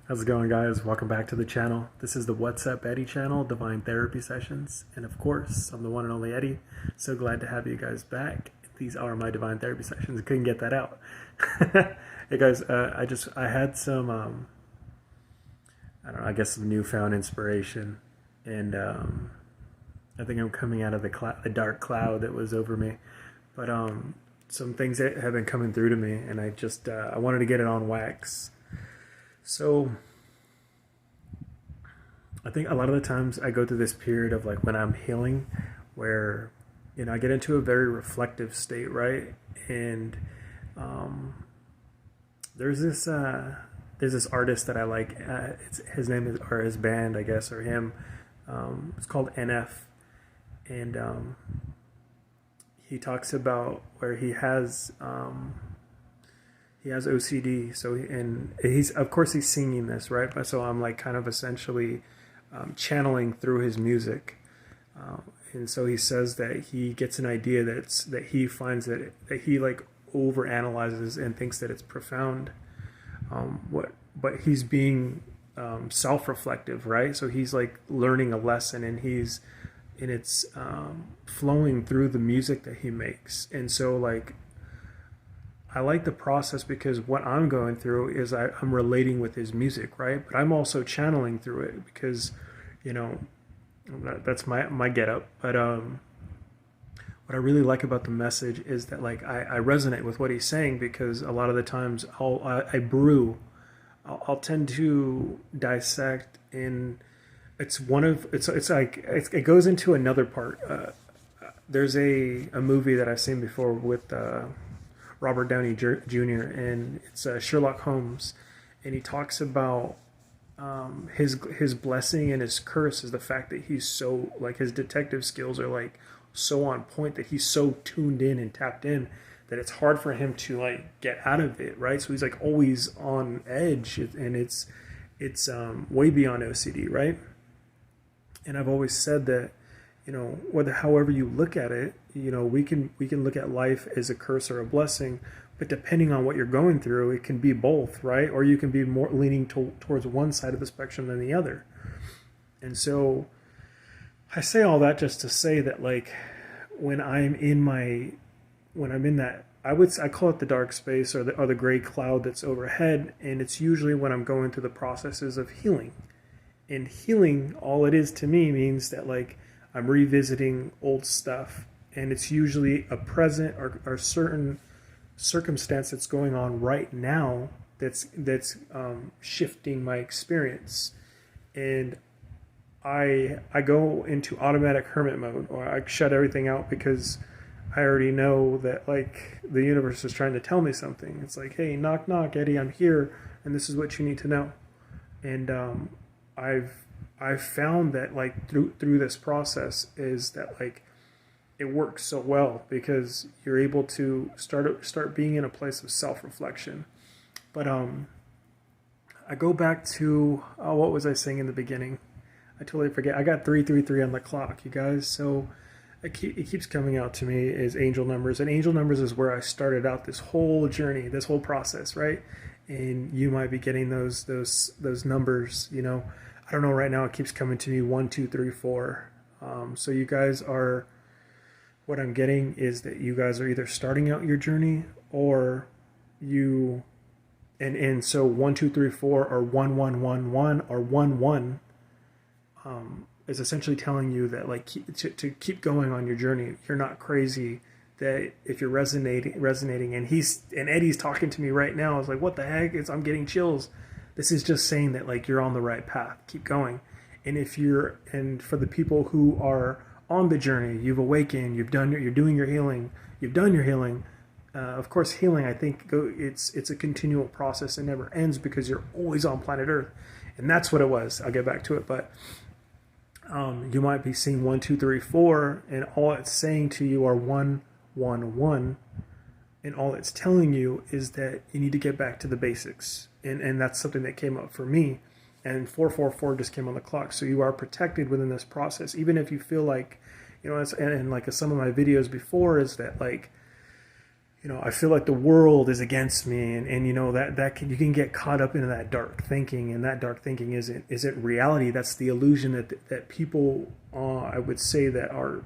How's it going, guys? Welcome back to the channel. This is the What's Up Eddie channel, Divine Therapy Sessions. And of course, I'm the one and only Eddie. So glad to have you guys back. These are my Divine Therapy Sessions. I couldn't get that out. Hey guys, I had some, I don't know, I guess some newfound inspiration. And I think I'm coming out of the dark cloud that was over me. But some things that have been coming through to me, and I wanted to get it on wax. So I think a lot of the times I go through this period of like when I'm healing where, I get into a very reflective state, right? And there's this artist that I like. His name is, or his band, I guess, or him. It's called NF. And he talks about where he has OCD, and he's, of course, he's singing this, right? But so I'm like kind of essentially channeling through his music, and so he says that he gets an idea that he finds that he like over analyzes and thinks that it's profound, but he's being self-reflective, right? So he's like learning a lesson, and it's flowing through the music that he makes. And so like I like the process because what I'm going through is I'm relating with his music, right? But I'm also channeling through it because, that's my get up. But what I really like about the message is that like I resonate with what he's saying, because a lot of the times I'll tend to dissect, and it goes into another part. There's a movie that I've seen before with Robert Downey Jr., and it's Sherlock Holmes, and he talks about his blessing and his curse is the fact that he's so, like, his detective skills are like so on point, that he's so tuned in and tapped in that it's hard for him to like get out of it, right? So he's like always on edge, and it's way beyond OCD, right? And I've always said that, however you look at it, we can look at life as a curse or a blessing, but depending on what you're going through, it can be both, right? Or you can be more leaning towards one side of the spectrum than the other. And so I say all that just to say that, like, when I'm in that, I call it the dark space, or the gray cloud that's overhead, and it's usually when I'm going through the processes of healing. And healing, all it is to me, means that like I'm revisiting old stuff, and it's usually a present or certain circumstance that's going on right now that's shifting my experience. And I go into automatic hermit mode, or I shut everything out, because I already know that like the universe is trying to tell me something. It's like, hey, knock knock, Eddie, I'm here, and this is what you need to know. And I've found that like through this process is that like it works so well, because you're able to start being in a place of self-reflection. But I go back to what was I saying in the beginning? I totally forget. I got 333 on the clock, you guys. So it keeps coming out to me as angel numbers, and angel numbers is where I started out this whole journey, this whole process, right? And you might be getting those numbers, I don't know, right now it keeps coming to me 1, 2, 3, 4. So you guys are, what I'm getting is that you guys are either starting out your journey, or you, and so 1, 2, 3, 4, or 1, 1, 1, 1, or 1, 1, is essentially telling you that like to keep going on your journey. You're not crazy. That if you're resonating, and Eddie's talking to me right now, I was like, what the heck? I'm getting chills. This is just saying that like you're on the right path. Keep going. And for the people who are on the journey, you've awakened, you're doing your healing, you've done your healing. Of course, healing, I think it's a continual process. It never ends, because you're always on planet Earth, and that's what it was. I'll get back to it, but you might be seeing 1, 2, 3, 4, and all it's saying to you are 1, 1, 1, and all it's telling you is that you need to get back to the basics, and that's something that came up for me. And 444 just came on the clock, so you are protected within this process, even if you feel like, and like some of my videos before is that like, I feel like the world is against me, and you can get caught up into that dark thinking, and that dark thinking isn't reality. That's the illusion that people, I would say, that are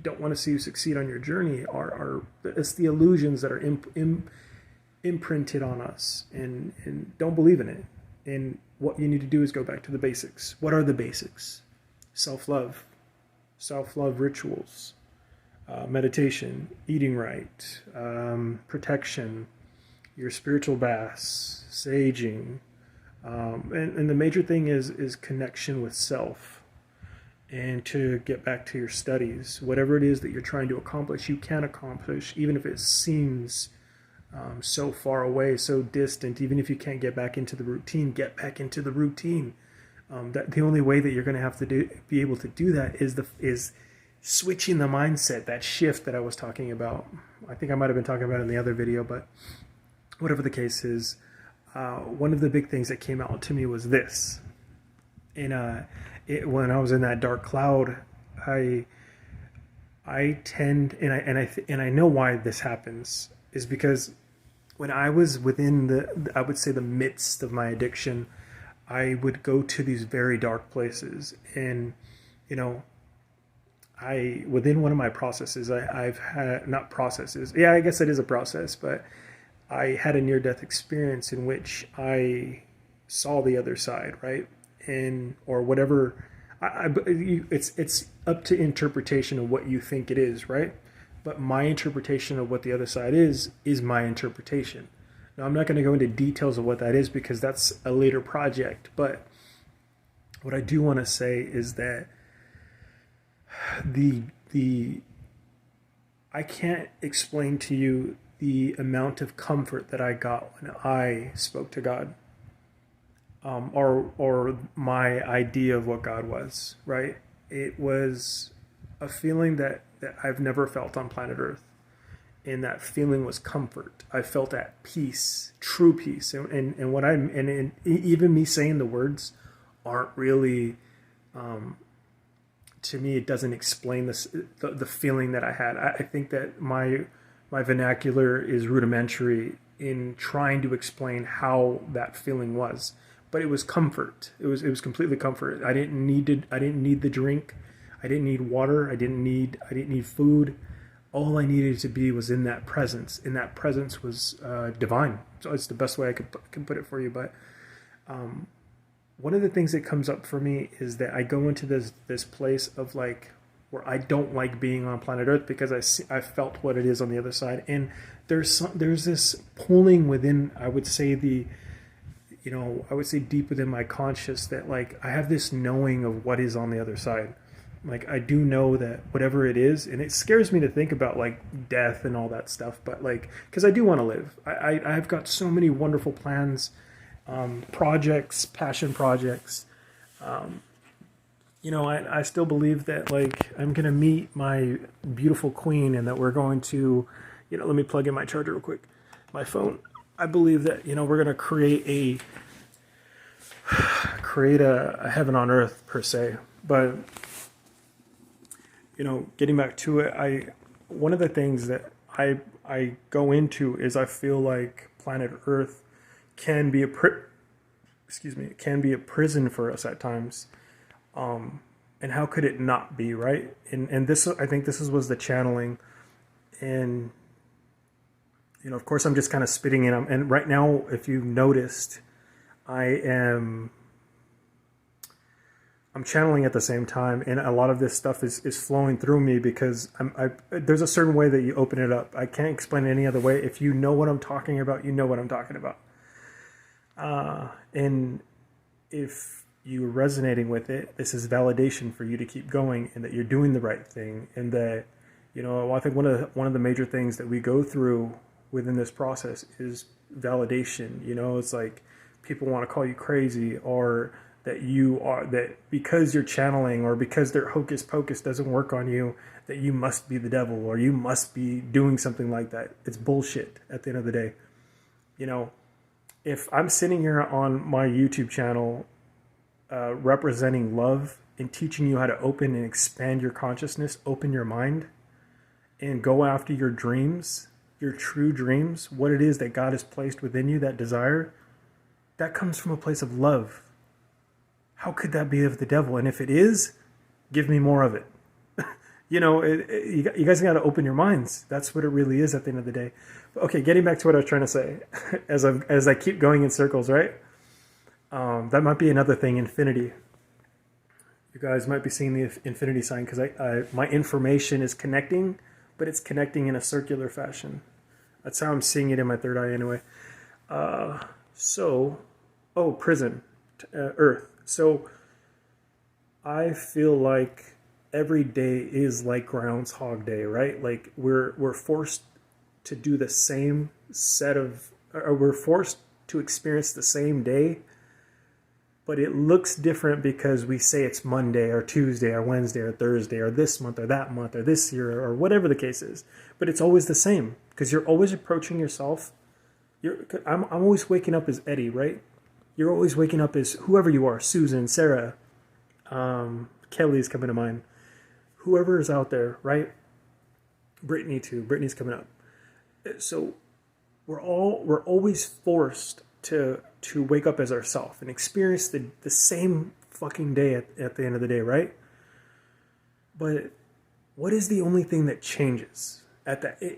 don't want to see you succeed on your journey are it's the illusions that are imprinted on us, and don't believe in it. And what you need to do is go back to the basics. What are the basics? Self-love, rituals, meditation, eating right, protection, your spiritual baths, saging, and the major thing is connection with self. And to get back to your studies, whatever it is that you're trying to accomplish, you can accomplish, even if it seems so far away, so distant. Even if you can't get back into the routine, get back into the routine. That the only way that you're going to have to be able to do that is switching the mindset, that shift that I was talking about. I think I might have been talking about it in the other video, but whatever the case is, one of the big things that came out to me was this. And when I was in that dark cloud, I tend, and I know why this happens, is because when I was within I would say the midst of my addiction, I would go to these very dark places. And within one of my processes, I've had, not processes, yeah, I guess it is a process, but I had a near-death experience in which I saw the other side, right? Or whatever, it's up to interpretation of what you think it is, right? But my interpretation of what the other side is my interpretation. Now, I'm not going to go into details of what that is because that's a later project, but what I do want to say is that I can't explain to you the amount of comfort that I got when I spoke to God. Or my idea of what God was, right? It was a feeling that I've never felt on planet Earth. And that feeling was comfort. I felt at peace, true peace. And even me saying the words aren't really, to me, it doesn't explain the feeling that I had. I think that my vernacular is rudimentary in trying to explain how that feeling was. But it was comfort. It was completely comfort. I didn't need the drink. I didn't need water. I didn't need food. All I needed to be was in that presence. And that presence was divine. So it's the best way I can put it for you. But one of the things that comes up for me is that I go into this place of like where I don't like being on planet Earth because I felt what it is on the other side. And there's this pulling within, I would say deep within my conscious that like I have this knowing of what is on the other side. Like I do know that whatever it is, and it scares me to think about like death and all that stuff, but like, because I do want to live. I've got so many wonderful plans, projects, passion projects. I still believe that like I'm going to meet my beautiful queen and that we're going to, let me plug in my charger real quick, my phone. I believe that, we're going to create a heaven on earth per se. But, getting back to it, one of the things that I go into is I feel like planet Earth can be a prison for us at times. And how could it not be, right? And this, I think this was the channeling. And of course, I'm just kind of spitting in. And right now, if you've noticed, I'm channeling at the same time, and a lot of this stuff is flowing through me because there's a certain way that you open it up. I can't explain it any other way. If you know what I'm talking about, you know what I'm talking about. And if you're resonating with it, this is validation for you to keep going, and that you're doing the right thing, and that I think one of the major things that we go through within this process is validation. It's like people want to call you crazy, or that because you're channeling, or because their hocus pocus doesn't work on you, that you must be the devil, or you must be doing something like that. It's bullshit at the end of the day. If I'm sitting here on my YouTube channel representing love and teaching you how to open and expand your consciousness, open your mind, and go after your dreams, your true dreams, what it is that God has placed within you, that desire, that comes from a place of love. How could that be of the devil? And if it is, give me more of it. You guys got to open your minds. That's what it really is at the end of the day. Okay, getting back to what I was trying to say, as I keep going in circles, right? That might be another thing, infinity. You guys might be seeing the infinity sign because my information is connecting, but it's connecting in a circular fashion. That's how I'm seeing it in my third eye anyway. Prison, Earth. So I feel like every day is like Groundhog Day, right? Like we're forced to do the same we're forced to experience the same day, but it looks different because we say it's Monday or Tuesday or Wednesday or Thursday or this month or that month or this year or whatever the case is. But it's always the same because you're always approaching yourself. I'm always waking up as Eddie, right? You're always waking up as whoever you are, Susan, Sarah, Kelly's coming to mind. Whoever is out there, right? Brittany too. Brittany's coming up. So we're always forced to wake up as ourselves and experience the same fucking day at the end of the day, right? But what is the only thing that changes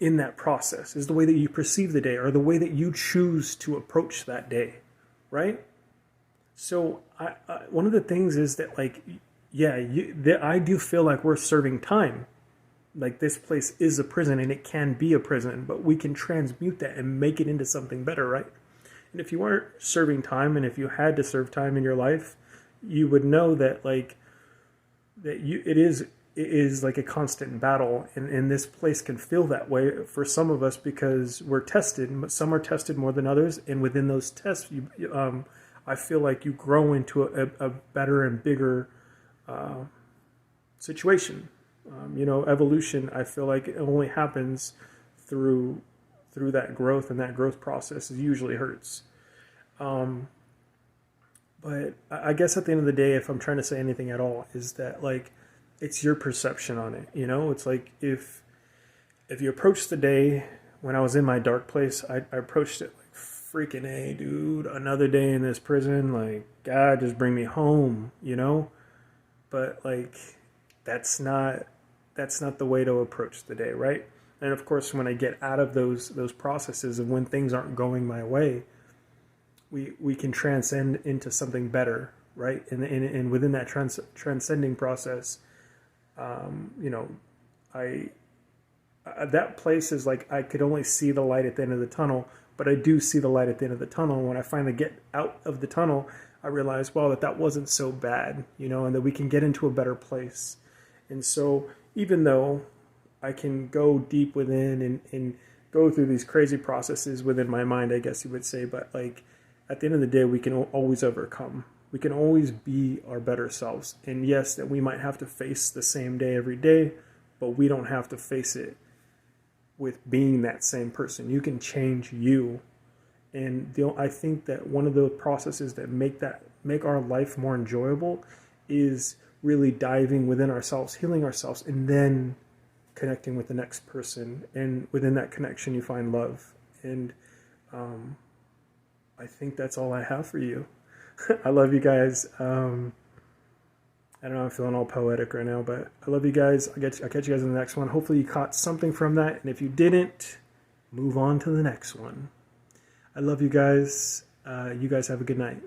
in that process is the way that you perceive the day or the way that you choose to approach that day, right? So one of the things is that, like, yeah, I do feel like we're serving time. Like, this place is a prison and it can be a prison, but we can transmute that and make it into something better, right? And if you weren't serving time, and if you had to serve time in your life, you would know that, like, it is like a constant battle, and this place can feel that way for some of us because we're tested. Some are tested more than others, and within those tests, I feel like you grow into a better and bigger situation. Evolution, I feel like it only happens through that growth, and that growth process usually hurts. But I guess at the end of the day, if I'm trying to say anything at all, is that, like, it's your perception on it. It's like if you approach the day, when I was in my dark place, I approached it like, freaking A, dude, another day in this prison, like, God, just bring me home, But, like, that's not the way to approach the day, right? And of course, when I get out of those processes of when things aren't going my way, we can transcend into something better, right? And within that transcending process, that place is like, I could only see the light at the end of the tunnel, but I do see the light at the end of the tunnel. When I finally get out of the tunnel, I realize, well, that wasn't so bad, and that we can get into a better place. And so even though I can go deep within and go through these crazy processes within my mind, I guess you would say, but, like, at the end of the day, we can always overcome. We can always be our better selves. And yes, that we might have to face the same day every day, but we don't have to face it with being that same person. You can change you. And I think that one of the processes that make our life more enjoyable is really diving within ourselves, healing ourselves, and then connecting with the next person. And within that connection, you find love. And I think that's all I have for you. I love you guys. I don't know, I'm feeling all poetic right now, but I love you guys. I'll catch you guys in the next one. Hopefully you caught something from that. And if you didn't, move on to the next one. I love you guys. You guys have a good night.